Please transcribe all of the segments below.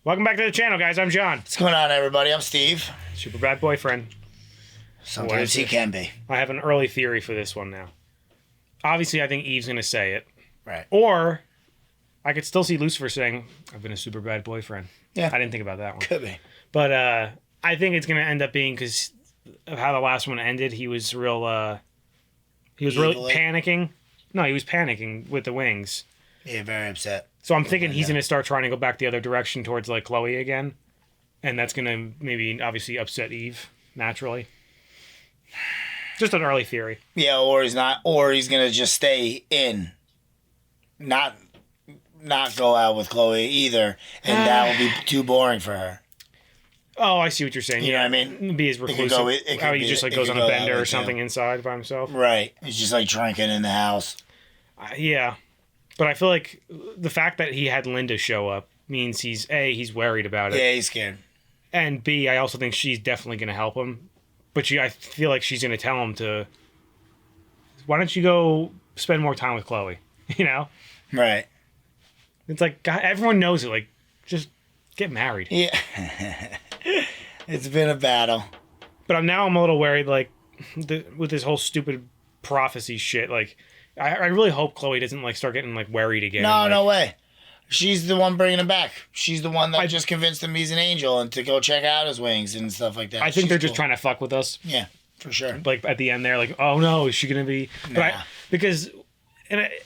Welcome back to the channel, guys. I'm John. What's going on, everybody? I'm Steve. Super bad boyfriend. Sometimes he can be. I have an early theory for this one now. Obviously, I think Eve's going to say it. Right. Or I could still see Lucifer saying, I've been a super bad boyfriend. Yeah. I didn't think about that one. Could be. But I think it's going to end up being because of how the last one ended. He was really panicking. No, he was panicking with the wings. Yeah, very upset. So I'm thinking he's going to start trying to go back the other direction towards like Chloe again. And that's going to maybe obviously upset Eve naturally. Just an early theory. Yeah, or he's not, or he's going to just stay in. Not go out with Chloe either. And that will be too boring for her. Oh, I see what you're saying. You know what I mean? Be as reclusive. How he just like goes on a bender or something inside by himself. Right. He's just like drinking in the house. Yeah. But I feel like the fact that he had Linda show up means he's worried about it. Yeah, he's scared. And B, I also think she's definitely going to help him. But I feel like she's going to tell him to, why don't you go spend more time with Chloe? You know? Right. It's like, God, everyone knows it. Like, just get married. Yeah. It's been a battle. But I'm a little worried, like, with this whole stupid prophecy shit, like, I really hope Chloe doesn't like start getting like worried again. No way. She's the one bringing him back. She's the one that just convinced him he's an angel and to go check out his wings and stuff like that. I think they're just trying to fuck with us. Yeah, for sure. Like at the end there, like, oh no, is she gonna be? Nah.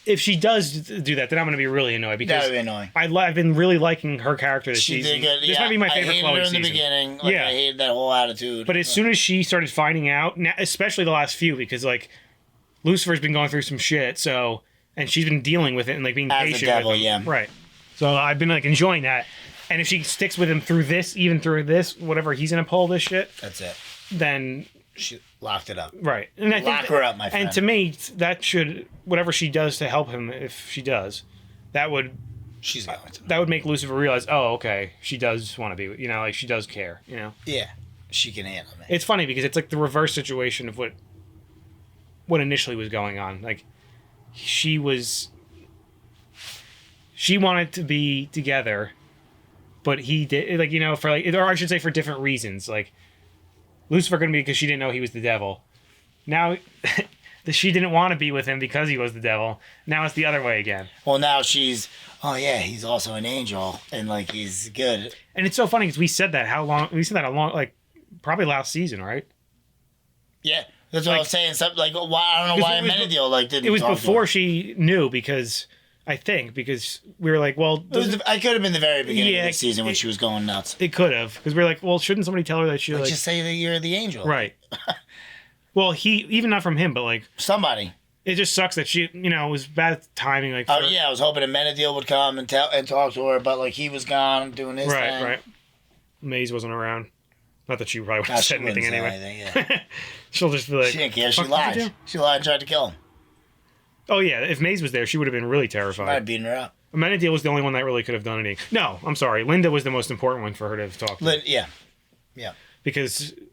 If she does do that, then I'm gonna be really annoyed because that would be annoying. I've been really liking her character this she season. Did good. This might be my favorite Chloe her in season. The beginning. Like, I hated that whole attitude. But as soon as she started finding out, especially the last few, because like Lucifer's been going through some shit, and she's been dealing with it and like being as patient the devil, with him. yeah. Right. So I've been like enjoying that. And if she sticks with him through this, whatever he's gonna pull this shit. That's it. Then she locked it up. Right. And I Lock her up, my friend. And to me, that should, whatever she does to help him, if she does, that would make Lucifer realize, oh, okay, she does want to be, like she does care, Yeah. She can handle it. It's funny because it's like the reverse situation of what initially was going on. Like she wanted to be together, but he did, like, or I should say for different reasons. Like Lucifer couldn't be because she didn't know he was the devil. Now she didn't want to be with him because he was the devil. Now it's the other way again. Well, now she's, oh yeah, he's also an angel and like he's good. And it's so funny because we said that like probably last season, right? Yeah. That's what I was saying. Something like, I don't know why Amenadiel like didn't. It was before she knew because we were like, well, I could have been the very beginning of the season when she was going nuts. It could have because we were like, well, shouldn't somebody tell her that she just say that you're the angel, right? Well, even not from him, but like somebody. It just sucks that she, it was bad timing. Like, I was hoping Amenadiel would come and talk to her, but like he was gone doing his thing. Right. Maze wasn't around. Not that she probably would have said anything anyway. She'll just be like... She didn't care. She lied. She lied and tried to kill him. Oh, yeah. If Maze was there, she would have been really terrified. Might have beaten her up. Amenadiel was the only one that really could have done anything. No, I'm sorry. Linda was the most important one for her to have talked to. Yeah.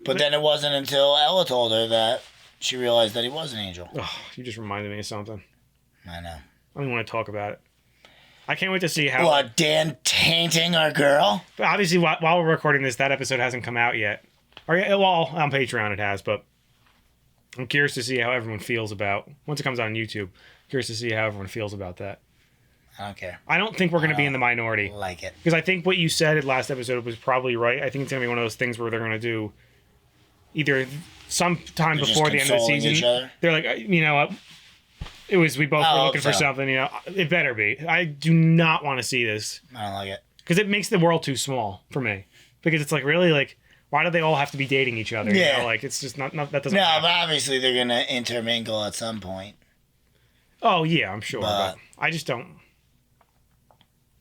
But then it wasn't until Ella told her that she realized that he was an angel. Oh, you just reminded me of something. I know. I don't even want to talk about it. I can't wait to see how... What, Dan tainting our girl? But obviously, while we're recording this, that episode hasn't come out yet. Well, on Patreon it has, but I'm curious to see how everyone feels about... Once it comes on YouTube, curious to see how everyone feels about that. I don't care. I don't think we're going to be in the minority. Like it. Because I think what you said in last episode was probably right. I think it's going to be one of those things where they're going to do either sometime before the end of the season. They're like, we both were looking for something, it better be. I do not want to see this. I don't like it. Because it makes the world too small for me. Because it's like, really, like, why do they all have to be dating each other? Yeah. Like, it's just not that doesn't happen. But obviously they're going to intermingle at some point. Oh, yeah, I'm sure. But I just don't.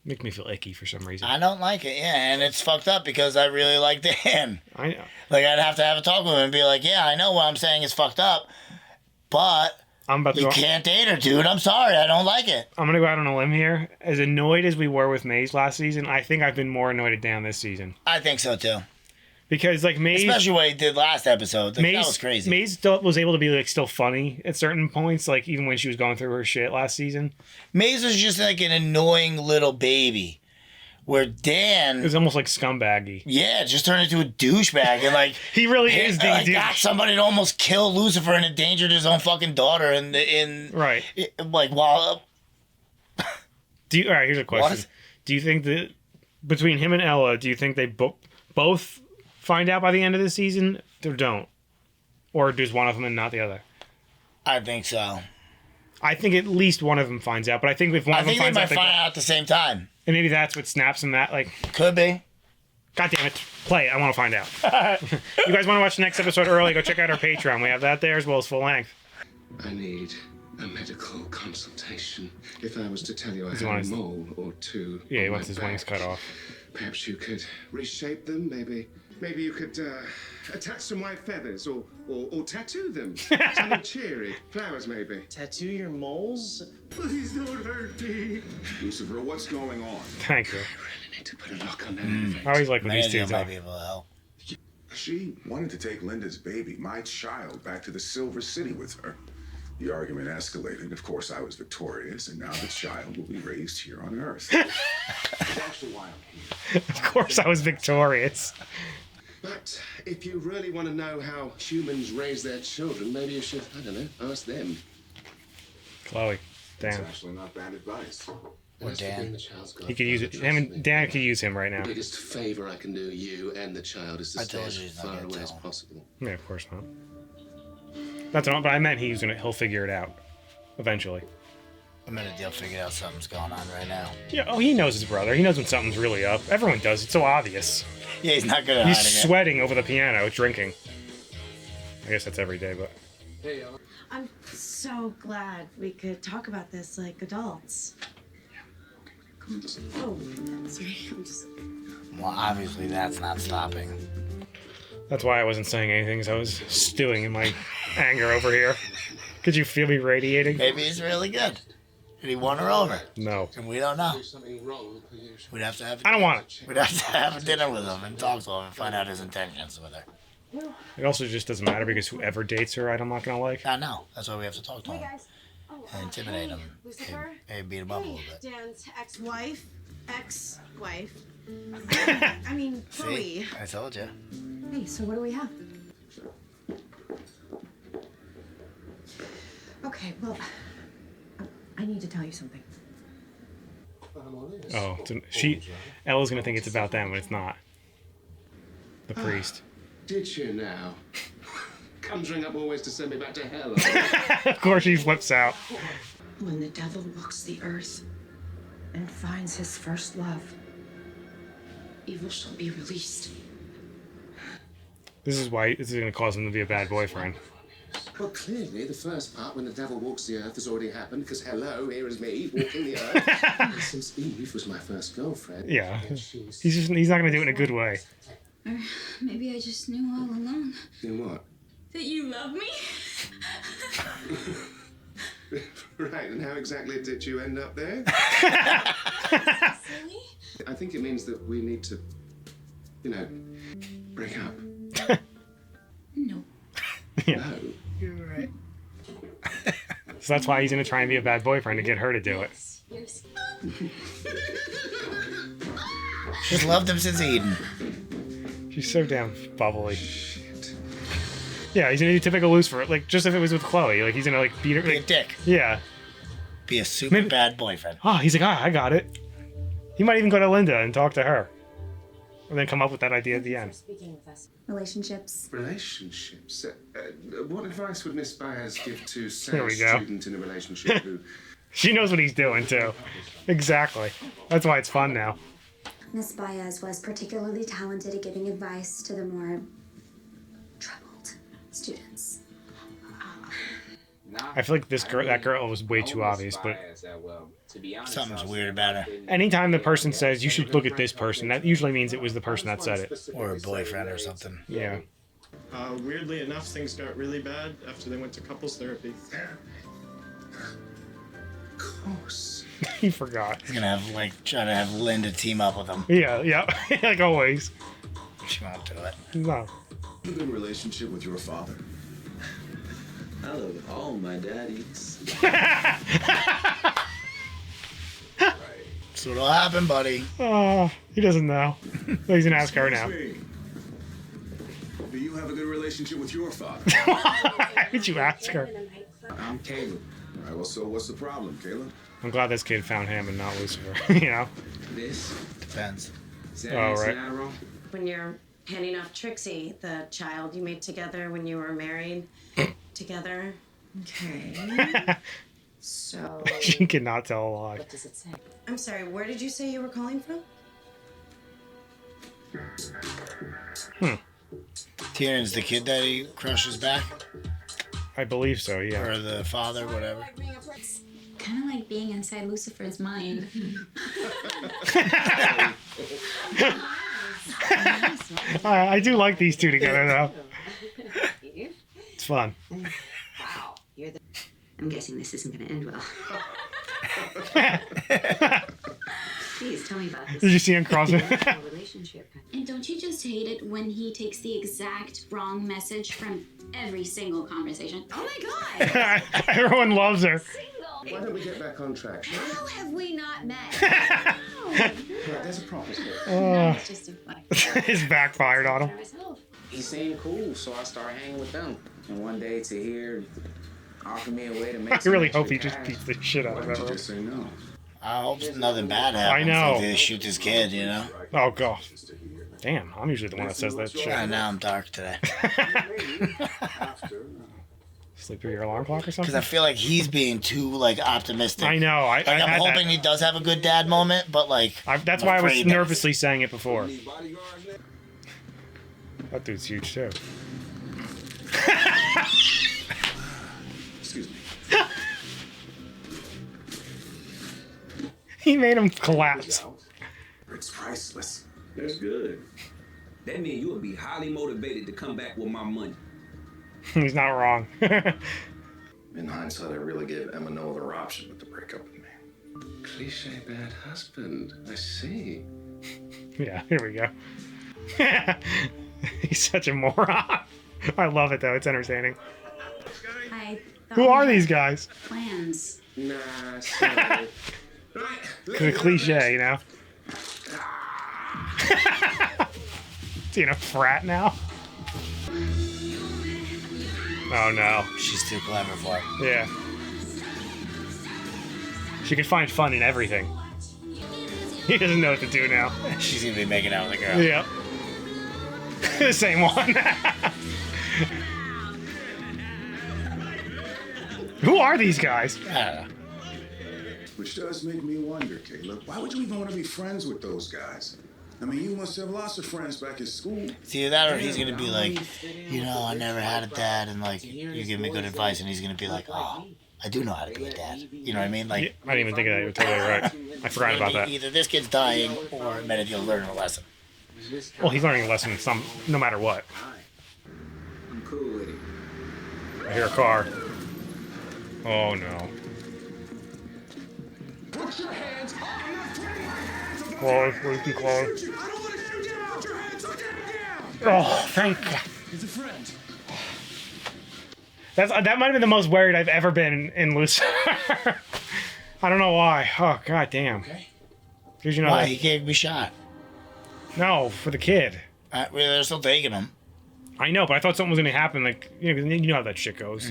Make me feel icky for some reason. I don't like it, yeah. And it's fucked up because I really like Dan. I know. Like, I'd have to have a talk with him and be like, yeah, I know what I'm saying is fucked up, but... You can't date her, dude. I'm sorry. I don't like it. I'm going to go out on a limb here. As annoyed as we were with Maze last season, I think I've been more annoyed at Dan this season. I think so, too. Because, like, Maze... Especially what he did last episode. Like, that was crazy. Maze still was able to be, like, still funny at certain points, like, even when she was going through her shit last season. Maze was just, like, an annoying little baby. Where Dan is almost like scumbaggy. Yeah, just turned into a douchebag and like he really is being got somebody to almost kill Lucifer and endangered his own fucking daughter right. Like while. All right, here's a question. What? Do you think that between him and Ella, do you think they both find out by the end of the season or don't? Or does one of them and not the other? I think so. I think at least one of them finds out, but I think if one of them finds out... I think they might find out at the same time. And maybe that's what snaps them that, like... Could be. God damn it. Play it. I want to find out. You guys want to watch the next episode early, go check out our Patreon. We have that there as well as full length. I need a medical consultation. If I was to tell you I had a mole or two... Yeah, he wants his wings cut off. Perhaps you could reshape them, maybe you could attach some white feathers or tattoo them. Something cheery. Flowers, maybe. Tattoo your moles? Please don't hurt me. Lucifer, what's going on? Thank you. I really need to put a lock on that. I always like when these two might be able to help. She wanted to take Linda's baby, my child, back to the Silver City with her. The argument escalated. Of course, I was victorious, and now the child will be raised here on Earth. That's actually why I'm here. Of course, I was victorious. But if you really want to know how humans raise their children, maybe you should, I don't know, ask them. Chloe, Dan. That's actually not bad advice. Or Dan. He could use it. Dan could use him right now. The biggest favor I can do you and the child is to stay as far away as possible. Yeah, of course not. That's not, but I meant he'll figure it out eventually. The minute they'll figure out something's going on right now. Yeah, oh, he knows his brother. He knows when something's really up. Everyone does. It's so obvious. Yeah, he's not good at hiding it. He's sweating over the piano, drinking. I guess that's every day, but... I'm so glad we could talk about this like adults. Oh, sorry. I'm just... Well, obviously that's not stopping. That's why I wasn't saying anything, because I was stewing in my anger over here. Could you feel me radiating? Maybe he's really good. Did he won her over? No. And we don't know. We'd have to have. I don't want it. We'd have to have a dinner with him and talk to him and find out his intentions with her. It also just doesn't matter because whoever dates her, I'm not gonna like. I know. That's why we have to talk to him. Hey guys. And intimidate him. Lucifer? Maybe beat him up a little bit. Dan's ex-wife. I mean, Chloe. See? I told you. Hey, so what do we have? Okay, well, I need to tell you something. Oh, Ella's gonna think it's about them, but it's not. The priest. Did you now? Conjuring up always to send me back to hell. Of course she flips out. When the devil walks the earth and finds his first love, evil shall be released. This is why this is going to cause him to be a bad boyfriend. Well, clearly, the first part, when the devil walks the earth, has already happened, because hello, here is me, walking the earth. Since Eve was my first girlfriend. Yeah. He's not going to do it in a good way. Or maybe I just knew all along. Knew what? That you love me? Right, and how exactly did you end up there? Silly? I think it means that we need to, break up. No. Yeah. No. You're right. So that's why he's going to try and be a bad boyfriend to get her to do it. Yes. She's loved him since Eden. She's so damn bubbly. Shit. Yeah, he's going to do typical Lucifer. Like, just if it was with Chloe. Like, he's going to, like, beat her. Be like, a dick. Yeah. Be a super bad boyfriend. Oh, he's like, I got it. He might even go to Linda and talk to her. And then come up with that idea at the end. Relationships. Relationships? What advice would Miss Byers give to There say a we go. student in a relationship who... She knows what he's doing, too. Exactly. That's why it's fun now. Miss Baez was particularly talented at giving advice to the more troubled students. I feel like that girl was way too obvious, but something's weird about her. anytime the person says you should look at this person, that usually means it was the person that said it. Or a boyfriend or something. Yeah. Weirdly enough, things got really bad after they went to couples therapy. Of course. He forgot. He's gonna try to have Linda team up with him. Yeah. Like always. She won't do it. No. You have a relationship with your father. I love all my daddies. That's what'll happen, buddy. Oh, he doesn't know. He's gonna ask her now. Do you have a good relationship with your father? Why would you ask her? I'm Caleb. All right, well, so what's the problem, Caleb? I'm glad this kid found him and not Lucifer. You know? This Depends. Oh, right. When you're handing off Trixie, the child you made together when you were married together. Okay. So. She cannot tell a lie. What does it say? I'm sorry, where did you say you were calling from? Tieran's the kid that he crushes back? I believe so, yeah. Or the father, whatever. It's kind of like being inside Lucifer's mind. I do like these two together, though. It's fun. Wow. I'm guessing this isn't going to end well. Please tell me about this. Did you see him crossing? Relationship. And don't you just hate it when he takes the exact wrong message from every single conversation? Oh my God! Everyone loves her. Why don't we get back on track? How have we not met? Right, there's a problem here. It's just a fun. It's backfired on him. He seemed cool, so I started hanging with them. And one day Tahir offered me a way to make I some really extra hope he just cash. beats the shit out Why of did you everyone. just say no? I hope nothing bad happens. I know. Like they shoot this kid, you know? Oh, God. Damn, I'm usually the one that says that shit. I know I'm dark today. Sleep through your alarm clock or Because something? I feel like he's being too, like, optimistic. I know. Like, I'm had hoping that. he does have a good dad moment, but, like... That's I'm why I was afraid that- nervously saying it before. That dude's huge, too. Excuse me. He made him collapse. It's priceless. That's good. That means you will be highly motivated to come back with my money. He's not wrong. In hindsight, I really gave Emma no other option but to break up with me. Cliche bad husband. I see. Yeah, here we go. He's such a moron. I love it, though. It's entertaining. I Who are these guys? Plans. Nah, sorry. The cliche, you know? Is he in a frat now? Oh, no. She's too clever for it. Yeah. She could find fun in everything. He doesn't know what to do now. She's gonna be making out with a girl. Yep. The same one. Who are these guys? I don't know. Which does make me wonder, Caleb. Why would you even want to be friends with those guys? I mean, you must have lots of friends back at school. It's either that or he's gonna be like, you know, I never had a dad, and like, you give me good advice, and he's gonna be like, oh, I do know how to be a dad. You know what I mean? Like, I didn't even think of that. You're totally right. I forgot about that. Either this kid's dying, or it meant he'll learn a lesson. Well, he's learning a lesson no matter what. I'm cool with it. I hear a car. Oh, no. Put your hands up! I'm not putting my hands up! Chloe, please be Chloe. I don't want to shoot you! Get out your hands! Get down! Oh, thank God. He's a friend. That might have been the most worried I've ever been in Lucifer. I don't know why. Oh, God damn. Okay. Because you know. Why? He gave me a shot. No, for the kid. Well, they're still taking him. I know, but I thought something was going to happen. Like, you know how that shit goes.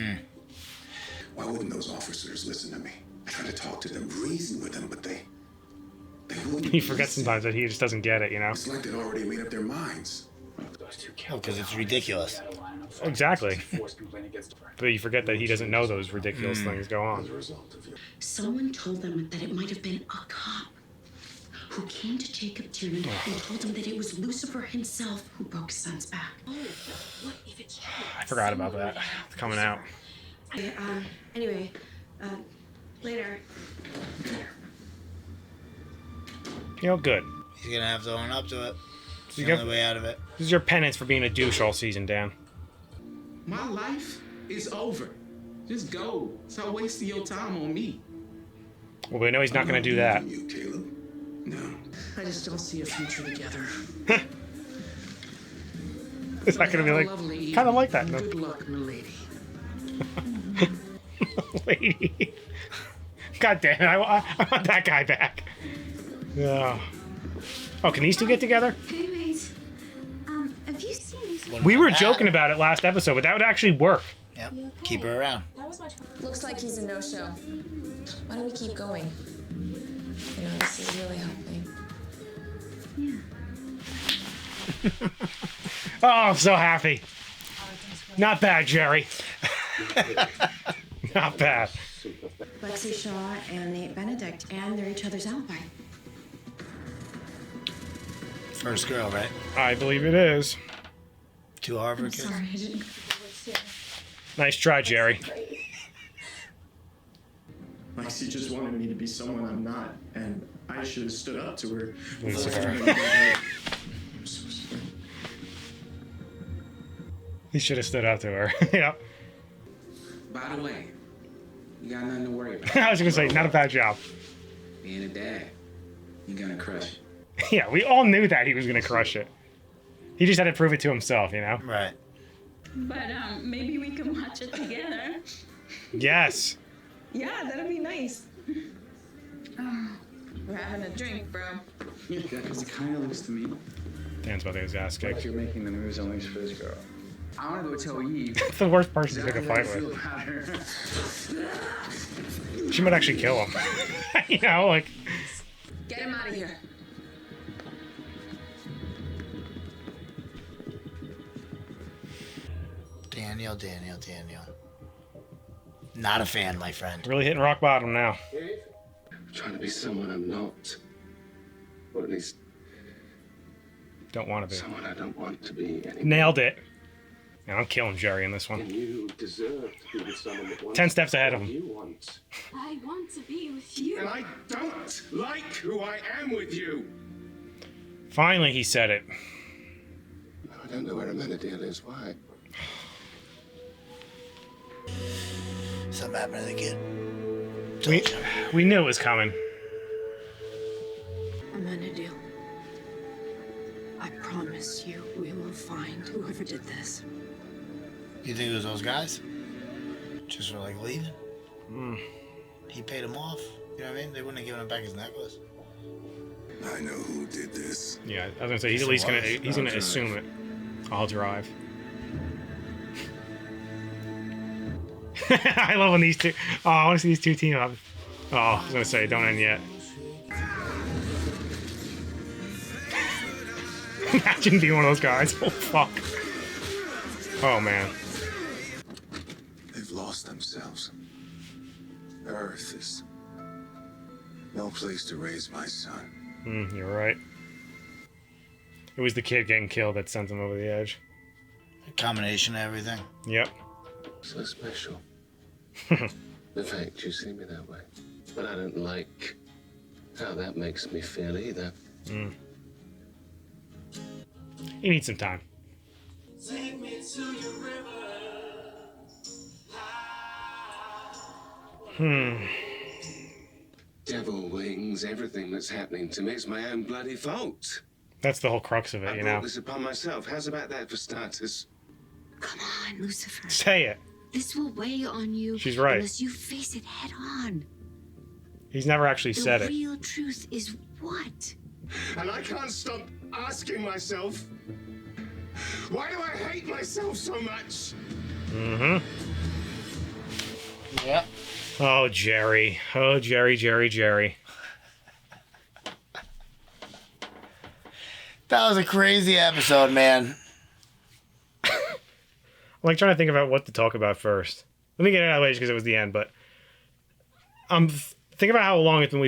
Why wouldn't those officers listen to me? I tried to talk to them, reason with them, but they wouldn't. He forgets sometimes that he just doesn't get it, you know? It's like they'd already made up their minds. Oh, because it's ridiculous. Exactly. But you forget that he doesn't know those ridiculous things go on. Someone told them that it might have been a cop who came to Jacob Tiernan and told him that it was Lucifer himself who broke his son's back. Oh, what if it's true? I forgot about that. It's coming out. Anyway, later. You know, good. He's gonna have to own up to it. It's You the get- only way out of it. This is your penance for being a douche all season, Dan. My life is over. Just go. Stop wasting your time on me. Well, we know he's not going to do that. You, Caleb? No. I just don't see a future together. It's not going to be like, kind of like that. No. Good luck, milady. Lady. God damn it, I want that guy back. Yeah. Oh, can these two get together? Anyways, have you seen these? We were joking about it last episode, but that would actually work. Yep. Keep her around. Looks like he's a no-show. Why don't we keep going? You know, this is really helping. Oh, I'm so happy. Not bad, Jerry. Not bad. Lexi Shaw and Nate Benedict, and they're each other's alibi. First girl, right? I believe it is. 2 Harvard kids. Sorry, I didn't. Nice try, Jerry. Lexi just wanted me to be someone I'm not, and I should have stood up to her. Lucifer. He should have stood up to her. Yeah. By the way, you got nothing to worry about. I was gonna say, not a bad job. Being a dad, you're gonna crush it. Yeah, we all knew that he was gonna crush it. He just had to prove it to himself, you know? Right. But maybe we can watch it together. Yes. Yeah, that'd be nice. We're having a drink, bro. Because it kind of looks to me Dan's about to get his ass like kicked. you're making the moves only for this girl. I want to go tell Eve. That's the worst person to pick a fight with. She might actually kill him. You know, like... Get him out of here. Daniel. Not a fan, my friend. Really hitting rock bottom now. I'm trying to be someone I'm not. Or at least Don't want to be. someone I don't want to be anymore. Nailed it. Yeah, I'm killing Jerry in this And one. you deserve to be with someone that wants 10 steps ahead of him. you want. I want to be with you. And I don't like who I am with you. Finally, he said it. I don't know where Amenadiel is. Why? Something happened to the kid. We knew it was coming. Amenadiel, I promise you we will find whoever did this. You think it was those guys? Just for like leaving? Mm. He paid him off. You know what I mean? They wouldn't have given him back his necklace. I know who did this. Yeah, I was gonna say he's at least gonna assume it. I'll drive. I love when these two. Oh, I want to see these two team up. Oh, I was gonna say don't end yet. Imagine being one of those guys. Oh fuck. Oh man. They've lost themselves. Earth is no place to raise my son. You're right. It was the kid getting killed that sent him over the edge. A combination of everything. Yep. So special. The fact you see me that way. But I don't like how that makes me feel either. You need some time. Take me to your river. Devil wings, everything that's happening to me is my own bloody fault. That's the whole crux of it, I you brought know. this upon myself. How's about that for starters? Come on, Lucifer. Say it. This will weigh on you. She's right. Unless you face it head on. He's never actually said The it. real truth is what? And I can't stop asking myself, why do I hate myself so much? Mm-hmm. Yep. Oh, Jerry. Oh, Jerry. That was a crazy episode, man. I'm like trying to think about what to talk about first. Let me get it out of the way because it was the end, but I'm thinking about how long it's been.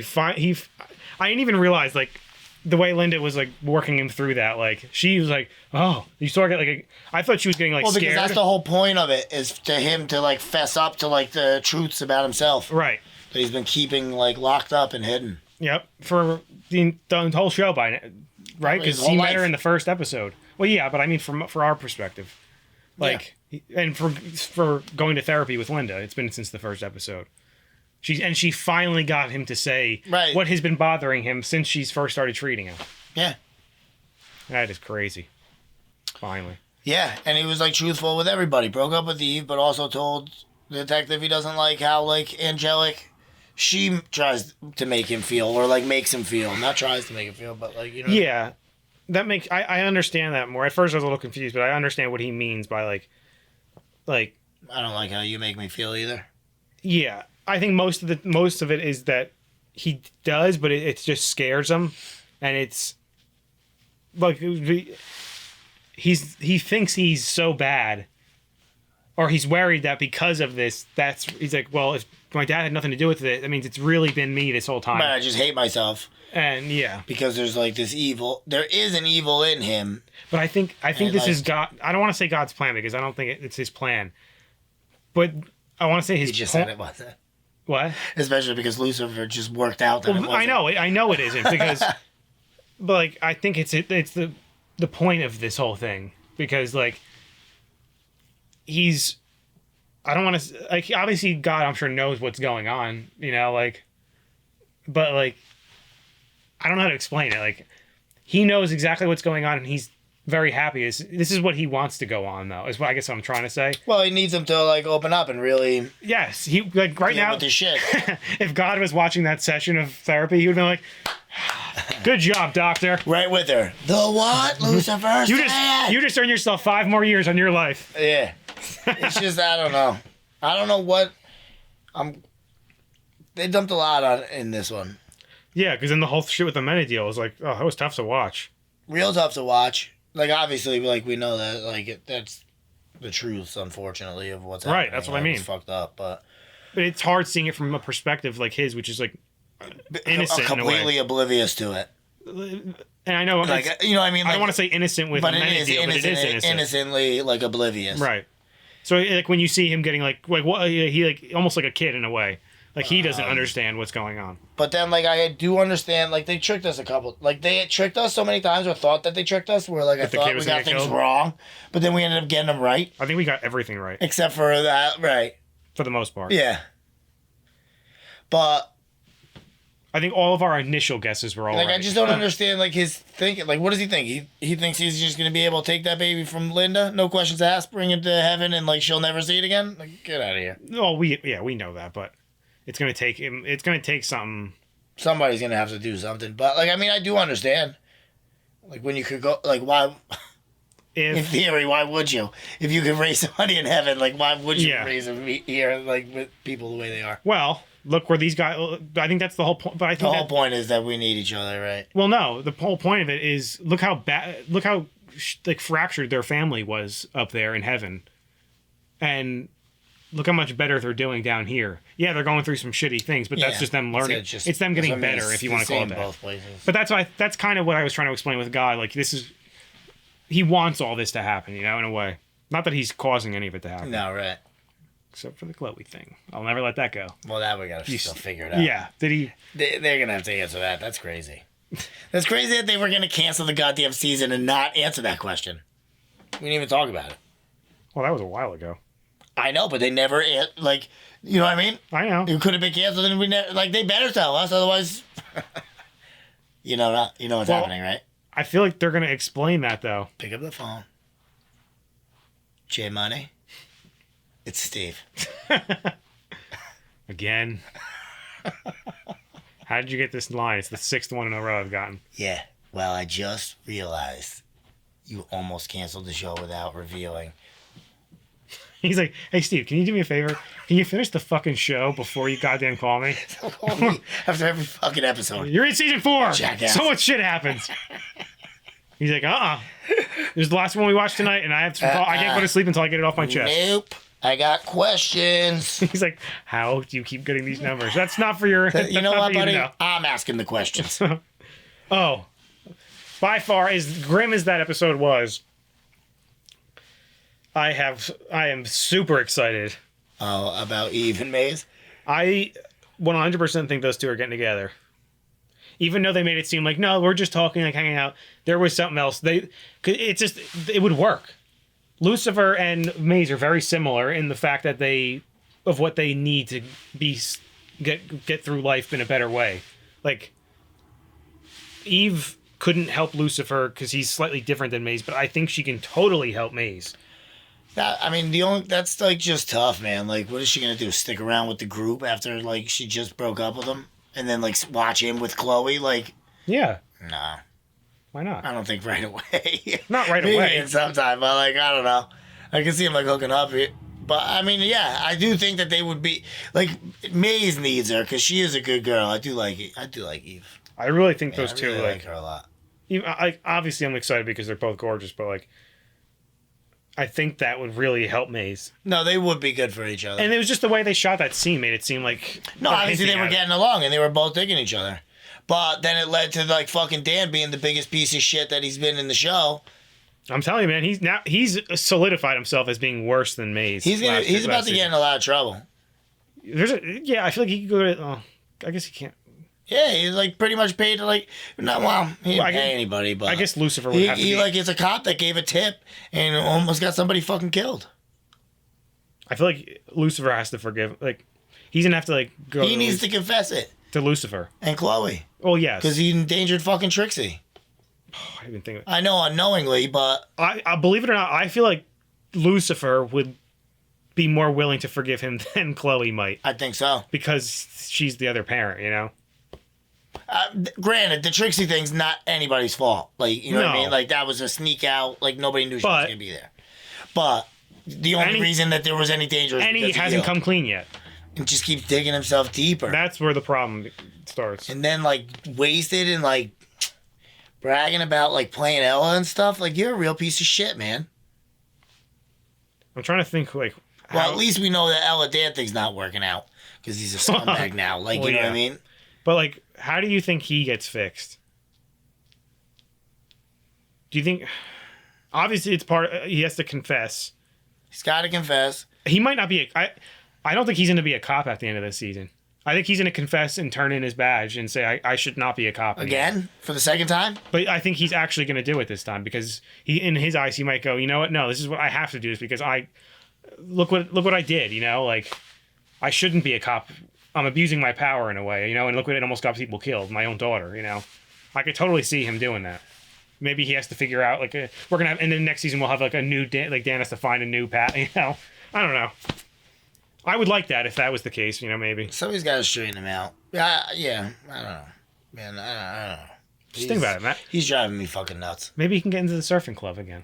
I didn't even realize like the way Linda was like working him through that. Like she was like, "Oh, you saw her get I thought she was getting like well, because scared." that's the whole point of it is to him to like fess up to like the truths about himself. Right. That he's been keeping like locked up and hidden. Yep. For the whole show by now, right? Because he met her in the first episode. Well, yeah, but I mean for our perspective, like, and for going to therapy with Linda, it's been since the first episode. She finally got him to say what has been bothering him since she's first started treating him. Yeah. That is crazy. Finally. Yeah, and he was like truthful with everybody. Broke up with Eve, but also told the detective he doesn't like how like angelic she tries to make him feel, or like makes him feel. Not tries to make him feel, but like, you know. Yeah, that makes I understand that more. At first, I was a little confused, but I understand what he means by like. I don't like how you make me feel either. Yeah, I think most of it is that he does, but it just scares him, and it's like he thinks he's so bad, or he's worried that because of this, he's like, well, if my dad had nothing to do with it, that means it's really been me this whole time. But I just hate myself. And yeah, because there's like this evil. There is an evil in him. But I think this is God. I don't want to say God's plan because I don't think it's his plan. But I want to say his. He just said it wasn't. What? Especially because Lucifer just worked out that it wasn't. I know it isn't because, but like I think it's the point of this whole thing because like he's. I don't want to like obviously God I'm sure knows what's going on, you know, like, but like. I don't know how to explain it. Like, he knows exactly what's going on, and he's very happy. This is what he wants to go on, though. Is what I guess what I'm trying to say. Well, he needs him to like open up and really. Yes, he like right now. With the shit. If God was watching that session of therapy, he would be like, "Good job, doctor." Right with her. The what, Lucifer? You just earned yourself 5 more years on your life. Yeah, it's just I don't know. I don't know what. They dumped a lot in this one. Yeah, because then the whole shit with the Mena deal was like, oh, that was tough to watch. Real tough to watch. Like, obviously, like, we know that, like, that's the truth, unfortunately, of what's happening. Right, that's what I mean. It's fucked up, but it's hard seeing it from a perspective like his, which is, like, innocent completely in a way. Oblivious to it. And I know, like, you know what I mean? Like, I don't want to say innocent with the Mena deal, but it is innocent. Innocently, like, oblivious. Right. So, like, when you see him getting, like what, he, like, almost like a kid in a way. Like, he doesn't understand what's going on. But then, like, I do understand, like, they tricked us they had tricked us so many times or thought that they tricked us where, like, I thought we got things wrong, but then we ended up getting them right. I think we got everything right. Except for that, right. For the most part. Yeah. But I think all of our initial guesses were all right. I just don't understand, like, his thinking. Like, what does he think? He thinks he's just going to be able to take that baby from Linda, no questions asked, bring it to heaven, and, like, she'll never see it again? Like, get out of here. Well, we know that, but... It's gonna take him. It's gonna take something. Somebody's gonna have to do something. But like, I mean, I do understand. Like when you could go, like, why? In theory, why would you? If you could raise somebody in heaven, like, why would you raise them here, like, with people the way they are? Well, look where these guys. I think that's the whole point. But I think the whole point is that we need each other, right? Well, no. The whole point of it is look how bad. Look how like fractured their family was up there in heaven, and. Look how much better they're doing down here. Yeah, they're going through some shitty things, but that's just them learning. It's them getting better, if you want to call it that. Both places. But that's kind of what I was trying to explain with God. Like, he wants all this to happen, you know, in a way. Not that he's causing any of it to happen. No, right. Except for the Chloe thing. I'll never let that go. Well, that we got to still figure it out. Yeah. Did he? They're going to have to answer that. That's crazy. That's crazy that they were going to cancel the goddamn season and not answer that question. We didn't even talk about it. Well, that was a while ago. I know, but they never, like, you know what I mean? I know. It could have been canceled and we never, like, they better tell us, otherwise, you know what's happening, right? I feel like they're going to explain that, though. Pick up the phone. J Money. It's Steve. Again. How did you get this line? It's the 6th one in a row I've gotten. Yeah. Well, I just realized you almost canceled the show without revealing. He's like, hey, Steve, can you do me a favor? Can you finish the fucking show before you goddamn call me? Call me after every fucking episode. You're in season 4. Jackass. So much shit happens. He's like, This is the last one we watched tonight, and I can't go to sleep until I get it off my chest. Nope. I got questions. He's like, how do you keep getting these numbers? That's not for your... You know what, buddy? I'm asking the questions. Oh. By far, as grim as that episode was... I am super excited. Oh, about Eve and Maze? I 100% think those two are getting together. Even though they made it seem like, no, we're just talking, like hanging out. There was something else. It would work. Lucifer and Maze are very similar in the fact that of what they need to get through life in a better way. Like, Eve couldn't help Lucifer because he's slightly different than Maze, but I think she can totally help Maze. That's like just tough, man. Like, what is she gonna do? Stick around with the group after like she just broke up with him, and then like watch him with Chloe? Like, yeah, nah. Why not? I don't think right away. Not right Maybe away. sometime, but like I don't know. I can see him like hooking up. But I mean, yeah, I do think that they would be like Maze needs her because she is a good girl. I do like Eve. I really think those two really like her a lot. Obviously, I'm excited because they're both gorgeous, but like, I think that would really help Maze. No, they would be good for each other. And it was just the way they shot that scene made it seem like... No, obviously they were getting along and they were both digging each other. But then it led to like fucking Dan being the biggest piece of shit that he's been in the show. I'm telling you, man, he's solidified himself as being worse than Maze. He's about to get in a lot of trouble. I feel like he could go to... Oh, I guess he can't. Yeah, he's like pretty much paid to like he didn't pay anybody, but I guess Lucifer would have to be. Like it's a cop that gave a tip and almost got somebody fucking killed. I feel like Lucifer has to forgive. Like he's gonna have to like go. He needs to confess it to Lucifer and Chloe. Oh yes, because he endangered fucking Trixie. I didn't think. I know unknowingly, but I believe it or not, I feel like Lucifer would be more willing to forgive him than Chloe might. I think so because she's the other parent, you know. Granted, the Trixie thing's not anybody's fault. Like, you know what I mean? Like, that was a sneak out. Like, nobody knew she was going to be there. But the only reason that there was any danger is because he hasn't come clean yet. And just keeps digging himself deeper. That's where the problem starts. And then, like, wasted and, like, bragging about, like, playing Ella and stuff. Like, you're a real piece of shit, man. I'm trying to think, like... Well, at least we know that Ella Dan thing's not working out. Because he's a scumbag now. Like, you know what I mean? But, like, how do you think he gets fixed? Do you think... Obviously, it's he has to confess. He's got to confess. He might not be I don't think he's going to be a cop at the end of this season. I think he's going to confess and turn in his badge and say, I should not be a cop anymore. Again? For the second time? But I think he's actually going to do it this time because in his eyes, he might go, you know what? No, this is what I have to do is because look what I did, you know? Like, I shouldn't be a cop. I'm abusing my power in a way, you know, and look what it almost got people killed. My own daughter, you know. I could totally see him doing that. Maybe he has to figure out, like, we're going to have, and then next season we'll have, like, a new, Dan has to find a new path, you know. I don't know. I would like that if that was the case, you know, maybe. Somebody's got to straighten him out. Yeah, I don't know. Man, I don't know. Just think about it, Matt. He's driving me fucking nuts. Maybe he can get into the surfing club again.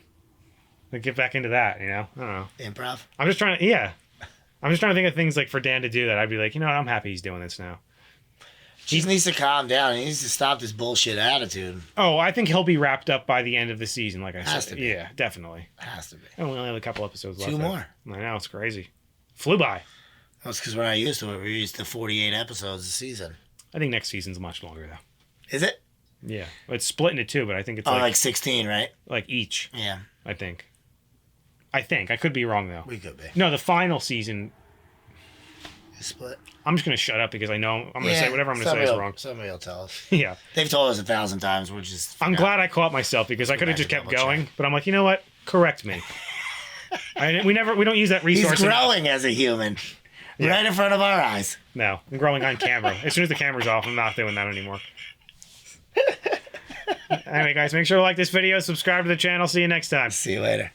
Like, get back into that, you know? I don't know. Improv? I'm just trying to think of things like for Dan to do that. I'd be like, you know what? I'm happy he's doing this now. He needs to calm down. He needs to stop this bullshit attitude. Oh, I think he'll be wrapped up by the end of the season, like I said. Has to be. Yeah, definitely. Has to be. And we only have a couple episodes left. 2 more. I know, it's crazy. Flew by. That's because we're not used to it. We're used to 48 episodes a season. I think next season's much longer, though. Is it? Yeah. It's split into 2, but I think it's like 16, right? Like each. Yeah. I think. I could be wrong, though. We could be. No, the final season... Split. I'm just going to shut up because I know I'm going to say whatever I'm going to say is wrong. Somebody will tell us. Yeah. They've told us 1,000 times. We're just... I'm glad I caught myself because I could have just kept going, but I'm like, you know what? Correct me. We don't use that resource. He's growing as a human. Yeah. Right in front of our eyes. No, I'm growing on camera. As soon as the camera's off, I'm not doing that anymore. Anyway, guys, make sure to like this video, subscribe to the channel. See you next time. See you later.